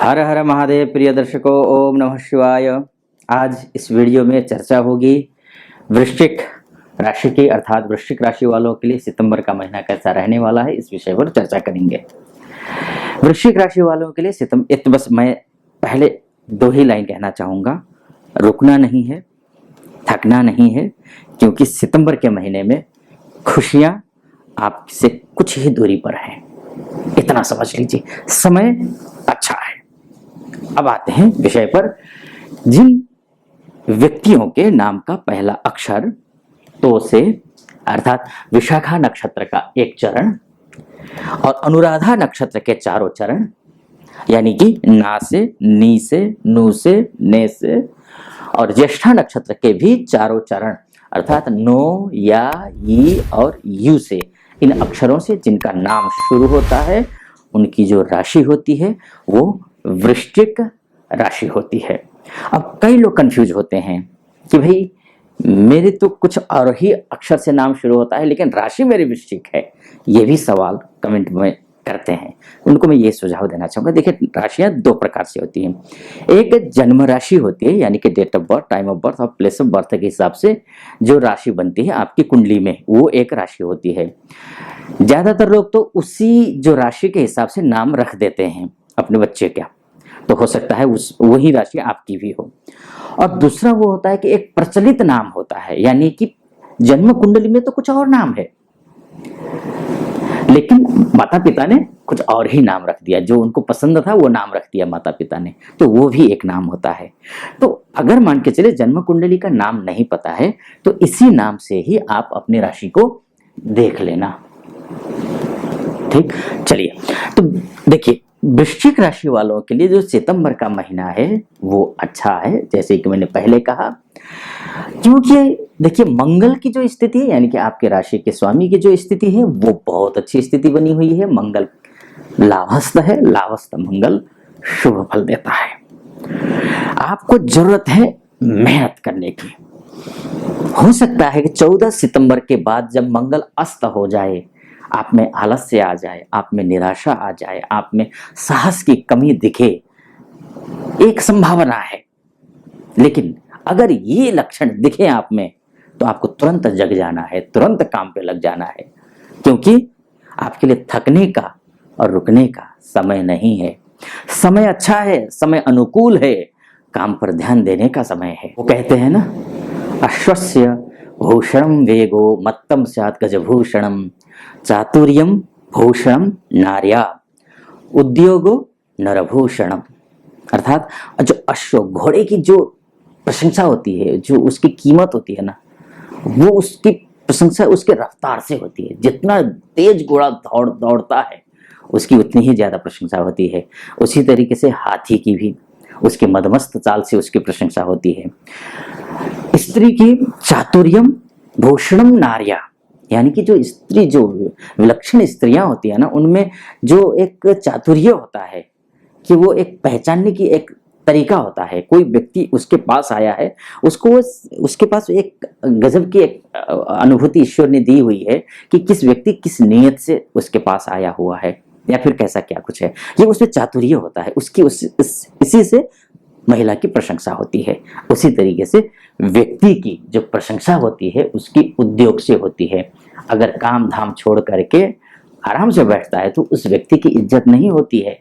हर हर महादेव। प्रिय दर्शकों, ओम नमः शिवाय। आज इस वीडियो में चर्चा होगी वृश्चिक राशि की, अर्थात वृश्चिक राशि वालों के लिए सितंबर का महीना कैसा रहने वाला है, इस विषय पर चर्चा करेंगे। वृश्चिक राशि वालों के लिए सितंबर, बस मैं पहले दो ही लाइन कहना चाहूंगा, रुकना नहीं है, थकना नहीं है, क्योंकि सितंबर के महीने में खुशियां आपसे कुछ ही दूरी पर हैं, इतना समझ लीजिए। समय अच्छा है। अब आते हैं विषय पर। जिन व्यक्तियों के नाम का पहला अक्षर तो से, अर्थात विशाखा नक्षत्र का एक चरण और अनुराधा नक्षत्र के चारों चरण, यानी कि ना से, नी से, नु से, ने से, और ज्येष्ठा नक्षत्र के भी चारों चरण, अर्थात नो, या, ई और यू से, इन अक्षरों से जिनका नाम शुरू होता है, उनकी जो राशि होती है वो वृश्चिक राशि होती है। अब कई लोग कंफ्यूज होते हैं कि भाई मेरे तो कुछ और ही अक्षर से नाम शुरू होता है लेकिन राशि मेरी वृश्चिक है। ये भी सवाल कमेंट में करते हैं। उनको मैं ये सुझाव देना चाहूंगा। देखिए, राशियां दो प्रकार से होती हैं। एक जन्म राशि होती है, यानी कि date of birth, time of birth और प्लेस ऑफ बर्थ के हिसाब से जो राशि बनती है आपकी कुंडली में, वो एक राशि होती है। ज्यादातर लोग तो उसी जो राशि के हिसाब से नाम रख देते हैं अपने बच्चे का, तो हो सकता है वही राशि आपकी भी हो। और दूसरा वो होता है कि एक प्रचलित नाम होता है, यानी कि जन्म कुंडली में तो कुछ और नाम है लेकिन माता पिता ने कुछ और ही नाम रख दिया, जो उनको पसंद था वो नाम रख दिया माता पिता ने, तो वो भी एक नाम होता है। तो अगर मान के चले जन्म कुंडली का नाम नहीं पता है तो इसी नाम से ही आप अपनी राशि को देख लेना। ठीक, चलिए। तो देखिए, वृश्चिक राशि वालों के लिए जो सितंबर का महीना है वो अच्छा है, जैसे कि मैंने पहले कहा, क्योंकि देखिए मंगल की जो स्थिति है, यानी कि आपके राशि के स्वामी की जो स्थिति है वो बहुत अच्छी स्थिति बनी हुई है। मंगल लाभस्थ है, लाभस्थ मंगल शुभ फल देता है। आपको जरूरत है मेहनत करने की। हो सकता है कि 14 सितंबर के बाद जब मंगल अस्त हो जाए, आप में आलस्य आ जाए, आप में निराशा आ जाए, आप में साहस की कमी दिखे, एक संभावना है। लेकिन अगर ये लक्षण दिखे आप में तो आपको तुरंत जग जाना है, तुरंत काम पे लग जाना है, क्योंकि आपके लिए थकने का और रुकने का समय नहीं है। समय अच्छा है, समय अनुकूल है, काम पर ध्यान देने का समय है। वो कहते हैं ना, अश्वस्य भूषणम वेगो मत्तम स्यात् गजभूषणम चातुर्यम भूषणम नार्या उद्योगो नरभूषणम। अर्थात जो अश्व, घोड़े की जो प्रशंसा होती है, जो उसकी कीमत होती है ना, वो उसकी प्रशंसा उसके रफ्तार से होती है। जितना तेज घोड़ा दौड़ता है उसकी उतनी ही ज्यादा प्रशंसा होती है। उसी तरीके से हाथी की भी उसके मदमस्त चाल से उसकी प्रशंसा होती है। स्त्री की चातुर्यम भूषणम नार्या, यानी कि जो स्त्री, जो विलक्षण स्त्रियां होती है ना, उनमें जो एक चातुर्य होता है कि वो एक पहचानने की एक तरीका होता है। कोई व्यक्ति उसके पास आया है, उसको उसके पास एक गजब की एक अनुभूति ईश्वर ने दी हुई है कि किस व्यक्ति किस नियत से उसके पास आया हुआ है, या फिर कैसा क्या कुछ है, ये उसमें चातुर्य होता है। उसकी इसी से महिला की प्रशंसा होती है। उसी तरीके से व्यक्ति की जो प्रशंसा होती है उसकी उद्योग से होती है। अगर काम धाम छोड़ करके आराम से बैठता है तो उस व्यक्ति की इज्जत नहीं होती है।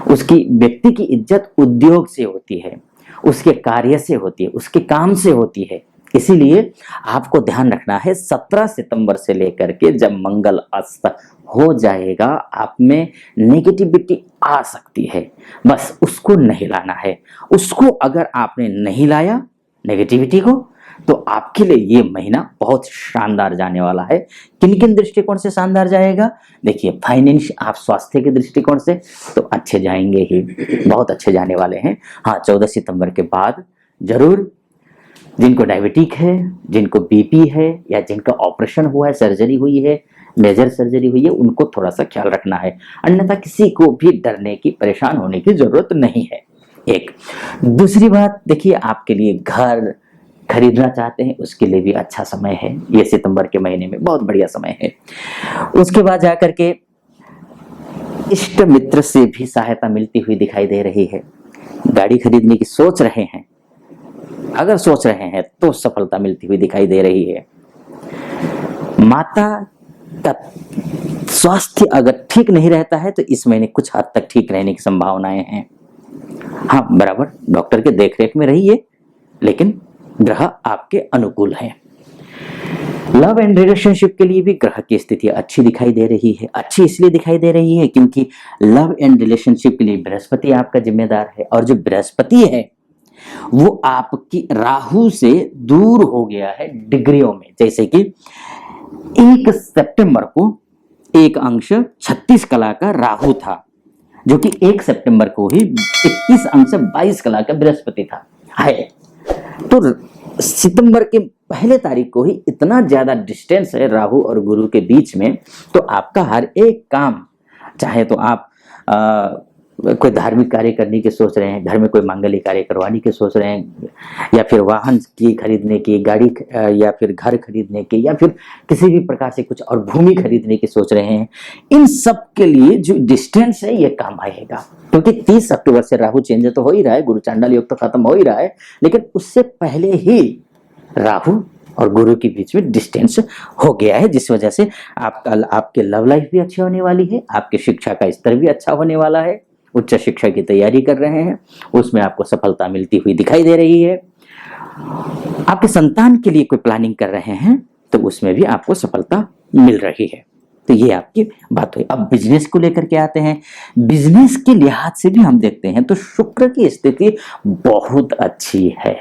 उसकी व्यक्ति की इज्जत उद्योग से होती है, उसके कार्य से होती है, उसके काम से होती है। इसीलिए आपको ध्यान रखना है, 17 सितंबर से लेकर के जब मंगल अस्त हो जाएगा, आप में नेगेटिविटी आ सकती है, बस उसको नहीं लाना है। उसको अगर आपने नहीं लाया नेगेटिविटी को, तो आपके लिए ये महीना बहुत शानदार जाने वाला है। किन किन दृष्टिकोण से शानदार जाएगा? देखिए, फाइनेंस, आप स्वास्थ्य के दृष्टिकोण से तो अच्छे जाएंगे ही, बहुत अच्छे जाने वाले हैं। हाँ, 14 सितंबर के बाद जरूर जिनको डायबिटिक है, जिनको बीपी है, या जिनका ऑपरेशन हुआ है, सर्जरी हुई है, मेजर सर्जरी हुई है, उनको थोड़ा सा ख्याल रखना है। अन्यथा किसी को भी डरने की, परेशान होने की जरूरत नहीं है। एक दूसरी बात, देखिए, आपके लिए घर खरीदना चाहते हैं उसके लिए भी अच्छा समय है। ये सितंबर के महीने में बहुत बढ़िया समय है। उसके बाद जाकर के इष्ट मित्र से भी सहायता मिलती हुई दिखाई दे रही है। गाड़ी खरीदने की सोच रहे हैं, अगर सोच रहे हैं तो सफलता मिलती हुई दिखाई दे रही है। माता का स्वास्थ्य अगर ठीक नहीं रहता है तो इस महीने कुछ हद तक ठीक रहने की संभावनाएं हैं। हाँ, बराबर डॉक्टर के देखरेख में रहिए, लेकिन ग्रह आपके अनुकूल है। लव एंड रिलेशनशिप के लिए भी ग्रह की स्थिति अच्छी दिखाई दे रही है। अच्छी इसलिए दिखाई दे रही है क्योंकि लव एंड रिलेशनशिप के लिए बृहस्पति आपका जिम्मेदार है, और जो बृहस्पति है वो आपकी राहु से दूर हो गया है डिग्रियों में। जैसे कि 1 सितंबर को एक अंश 36 कला का राहु था, जो कि 1 सितंबर को ही 21 अंश 22 कला का बृहस्पति था है। तो सितंबर के पहले तारीख को ही इतना ज्यादा डिस्टेंस है राहु और गुरु के बीच में, तो आपका हर एक काम, चाहे तो आप कोई धार्मिक कार्य करने की सोच रहे हैं, घर में कोई मांगलिक कार्य करवाने की सोच रहे हैं, या फिर वाहन की खरीदने की, गाड़ी या फिर घर खरीदने की, या फिर किसी भी प्रकार से कुछ और भूमि खरीदने की सोच रहे हैं, इन सब के लिए जो डिस्टेंस है ये काम आएगा। क्योंकि 30 अक्टूबर से राहु चेंज तो हो ही रहा है, गुरु चांडाल योग तो खत्म हो ही रहा है, लेकिन उससे पहले ही राहु और गुरु के बीच में डिस्टेंस हो गया है, जिस वजह से आपके लव लाइफ भी अच्छी होने वाली है, आपकी शिक्षा का स्तर भी अच्छा होने वाला है। उच्च शिक्षा की तैयारी कर रहे हैं, उसमें आपको सफलता मिलती हुई दिखाई दे रही है। आपके संतान के लिए कोई प्लानिंग कर रहे हैं तो उसमें भी आपको सफलता मिल रही है। तो ये आपकी बात हुई। अब बिजनेस को लेकर के आते हैं। बिजनेस के लिहाज से भी हम देखते हैं तो शुक्र की स्थिति बहुत अच्छी है।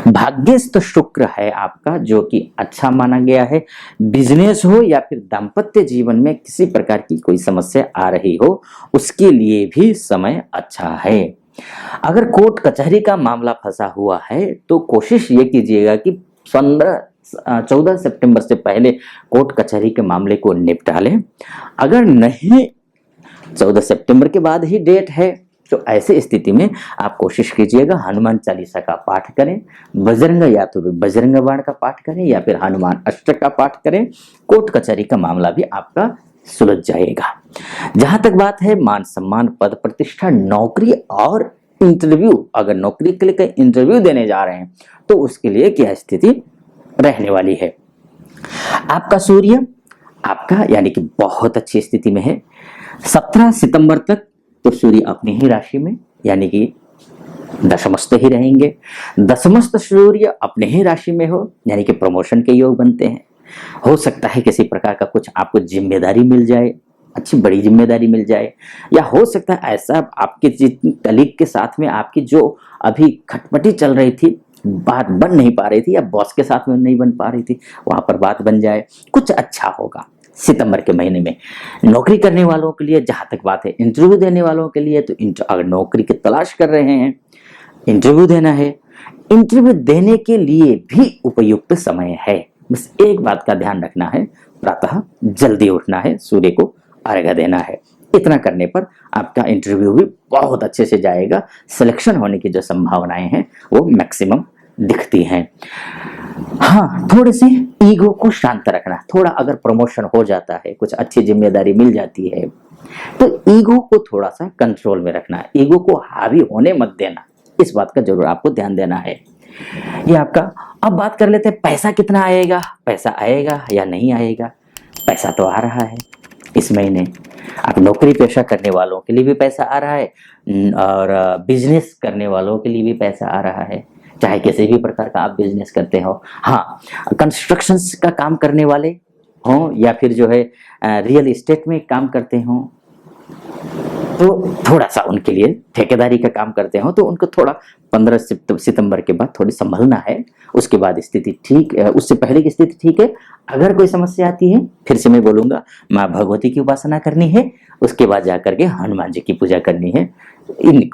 भाग्यस्थ शुक्र है आपका, जो कि अच्छा माना गया है। बिजनेस हो या फिर दाम्पत्य जीवन में किसी प्रकार की कोई समस्या आ रही हो, उसके लिए भी समय अच्छा है। अगर कोर्ट कचहरी का मामला फंसा हुआ है तो कोशिश ये कीजिएगा कि 14 सितंबर से पहले कोर्ट कचहरी के मामले को निपटा लें। अगर नहीं, 14 सितंबर के बाद ही डेट है, तो ऐसे स्थिति में आप कोशिश कीजिएगा हनुमान चालीसा का पाठ करें, बजरंग या तो बजरंग बाण का पाठ करें या फिर हनुमान अष्टक का पाठ करें। कोर्ट कचहरी का मामला भी आपका सुलझ जाएगा। जहां तक बात है मान सम्मान, पद प्रतिष्ठा, नौकरी और इंटरव्यू, अगर नौकरी के लिए कहीं इंटरव्यू देने जा रहे हैं तो उसके लिए क्या स्थिति रहने वाली है। आपका सूर्य आपका यानी कि बहुत अच्छी स्थिति में है। 17 सितंबर तक तो सूर्य अपनी ही राशि में यानी कि दशमस्थ ही रहेंगे। दशमस्थ सूर्य अपने ही राशि में हो यानी कि प्रमोशन के योग बनते हैं। हो सकता है किसी प्रकार का कुछ आपको जिम्मेदारी मिल जाए, अच्छी बड़ी जिम्मेदारी मिल जाए, या हो सकता है ऐसा आपके कलीग के साथ में आपकी जो अभी खटपटी चल रही थी, बात बन नहीं पा रही थी, या बॉस के साथ में नहीं बन पा रही थी, वहां पर बात बन जाए। कुछ अच्छा होगा सितंबर के महीने में। नौकरी करने वालों के लिए जहां तक बात है, इंटरव्यू देने वालों के लिए तो अगर नौकरी की तलाश कर रहे हैं, इंटरव्यू देना है, इंटरव्यू देने के लिए भी उपयुक्त समय है। बस एक बात का ध्यान रखना है, प्रातः जल्दी उठना है, सूर्य को अर्घ्य देना है। इतना करने पर आपका इंटरव्यू भी बहुत अच्छे से जाएगा। सिलेक्शन होने की जो संभावनाएं हैं वो मैक्सिमम दिखती हैं। हाँ, थोड़े से ईगो को शांत रखना। थोड़ा अगर प्रमोशन हो जाता है, कुछ अच्छी जिम्मेदारी मिल जाती है, तो ईगो को थोड़ा सा कंट्रोल में रखना है। ईगो को हावी होने मत देना, इस बात का जरूर आपको ध्यान देना है। ये आपका। अब बात कर लेते हैं पैसा कितना आएगा। पैसा आएगा या नहीं आएगा? पैसा तो आ रहा है इस महीने। आप नौकरी पेशा करने वालों के लिए भी पैसा आ रहा है, और बिजनेस करने वालों के लिए भी पैसा आ रहा है, चाहे किसी भी प्रकार का आप बिजनेस करते हो। हाँ, कंस्ट्रक्शन का काम करने वाले हों या फिर जो है रियल एस्टेट में काम करते हों, तो थोड़ा सा उनके लिए, ठेकेदारी का काम करते हो तो उनको थोड़ा 15 सितंबर के बाद थोड़ी संभलना है। उसके बाद स्थिति ठीक, उससे पहले की स्थिति ठीक है। अगर कोई समस्या आती है, फिर से मैं बोलूंगा, माँ भगवती की उपासना करनी है, उसके बाद जाकर के हनुमान जी की पूजा करनी है।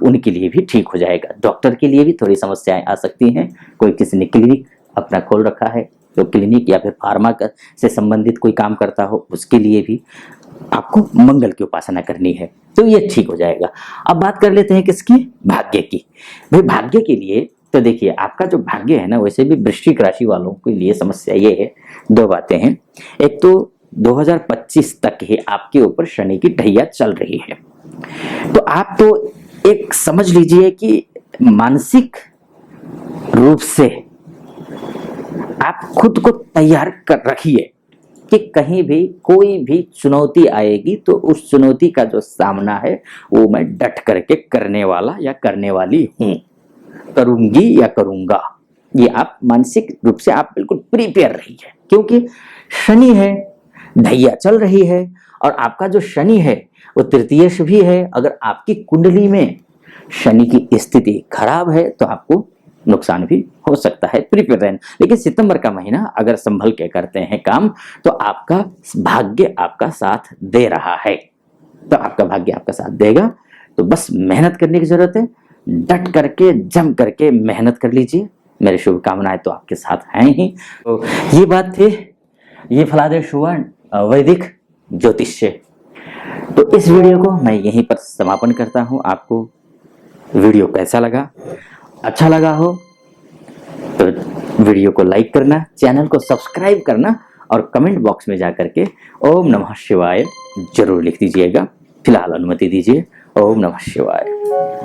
उनके लिए भी ठीक हो जाएगा। डॉक्टर के लिए भी थोड़ी समस्याएं आ सकती हैं। कोई किसी ने क्लिनिक अपना खोल रखा है, तो क्लिनिक या फिर फार्मा से संबंधित कोई काम करता हो, उसके लिए भी आपको मंगल की उपासना करनी है, तो ये ठीक हो जाएगा। अब बात कर लेते हैं किसकी? भाग्य की। भाई भाग्य के लिए तो देखिए, आपका जो भाग्य है ना, वैसे भी वृश्चिक राशि वालों के लिए समस्या ये है, दो बातें हैं। एक तो 2025 तक ही आपके ऊपर शनि की ढैया चल रही है। तो आप तो एक समझ लीजिए कि मानसिक रूप से आप खुद को तैयार कर रखिए कि कहीं भी कोई भी चुनौती आएगी तो उस चुनौती का जो सामना है वो मैं डट करके करने वाला या करने वाली हूं, करूंगी या करूंगा। ये आप मानसिक रूप से आप बिल्कुल प्रिपेयर रहिए, क्योंकि शनि है, ढैया चल रही है, और आपका जो शनि है वो तृतीयेश भी है। अगर आपकी कुंडली में शनि की स्थिति खराब है तो आपको नुकसान भी हो सकता है, प्रिपेयर रहना। लेकिन सितंबर का महीना अगर संभल के करते हैं काम तो आपका भाग्य आपका साथ दे रहा है, तो आपका भाग्य आपका साथ देगा। तो बस मेहनत करने की जरूरत है, डट करके जम करके मेहनत कर लीजिए। मेरी शुभकामनाएं तो आपके साथ हैं ही। तो ये बात थी, ये फलादे सुवर्ण वैदिक ज्योतिष्य। तो इस वीडियो को मैं यहीं पर समापन करता हूं। आपको वीडियो कैसा लगा? अच्छा लगा हो तो वीडियो को लाइक करना, चैनल को सब्सक्राइब करना, और कमेंट बॉक्स में जाकर के ओम नमः शिवाय जरूर लिख दीजिएगा। फिलहाल अनुमति दीजिए। ओम नमः शिवाय।